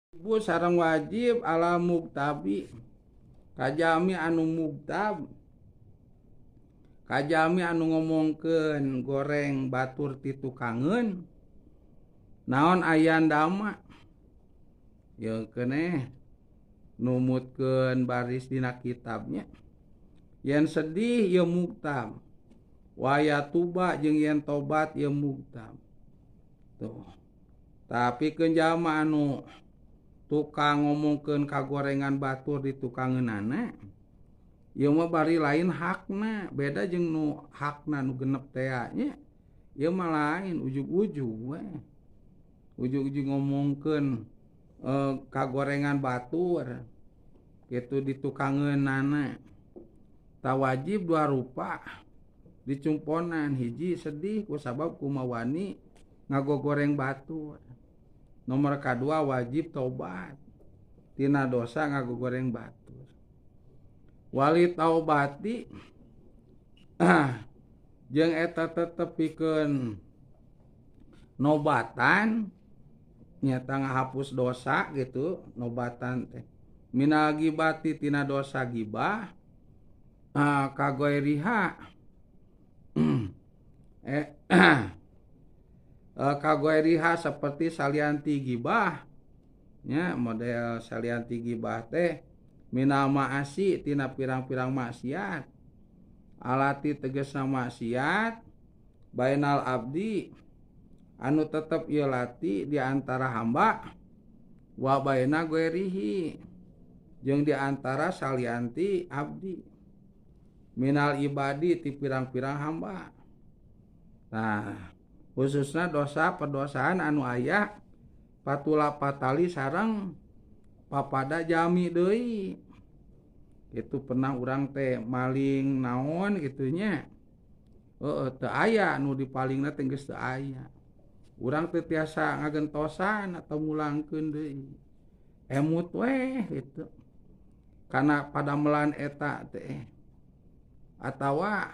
Bu sareng wajib ala muktabi kajami anu muktab kajami anu ngomongkeun goreng batur ti tukangeun naon ayan dama ye keneh numutkeun baris dina kitabnya yen sedih ye muktab waya tuba jeung yen tobat ye muktab tuh tapi keun jalma anu tukang ngomongkeun kagorengan batur di tukangeunana ieu mah bari lain hakna beda jeung nu hakna nu genep teh nya ieu mah lain ujug-ujug we ujug-ujug ngomongkeun kagorengan batur kitu di tukangeunana ta wajib dua rupa dicumponan hiji sedih kusabab kumaha wani ngagogoreng batur. Nomor kadua wajib tobat tina dosa ngagogoreng batur. Wali taubati jeung eta tetepikeun nobatan nyata ngahapus dosa gitu nobatan teh. Minal gibati tina dosa gibah kagoeriha kagoeriha seperti salianti gibah nya model salianti gibah teh minal ma'asi tina pirang-pirang maksiat alati tegasna maksiat bainal abdi anu tetep ieu lati di antara hamba wa baina goerihi jeung di antara salianti abdi minal ibadi ti pirang-pirang hamba. Nah khususna dosa perdosaan anu aya patula patali sareng papada jami deui itu pernah urang teh maling naon gitunya teu aya nu dipalingna teh geus teu aya urang teh tiasa ngagentosan atau mulangkeun deui emut we gitu kana padamelan eta teh atawa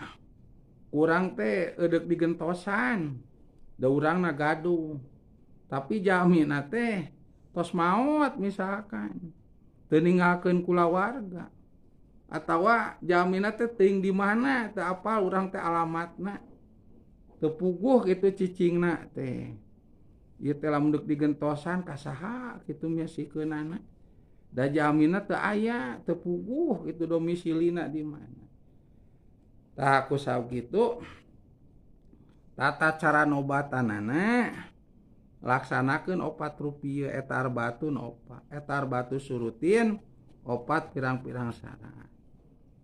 urang teh eudeup digentosan da urangna gaduh tapi jamina teh tos maot misalkan teu ninggalkeun kulawarga atawa jamina teh teuing di mana teu apal urang teh alamatna teu puguh kitu cicingna teh ieu teh lamun deuk digentosan ka saha kitu miasikeunana da jamina teu aya teu puguh kitu domisilina di mana tah kusabab kitu tata cara nobatanana laksanakeun 4 rupiah eta arbatun opat eta arbatu surutin 4 pirang-pirang syarat.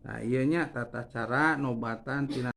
Nah ieu nya tata cara nobatan tina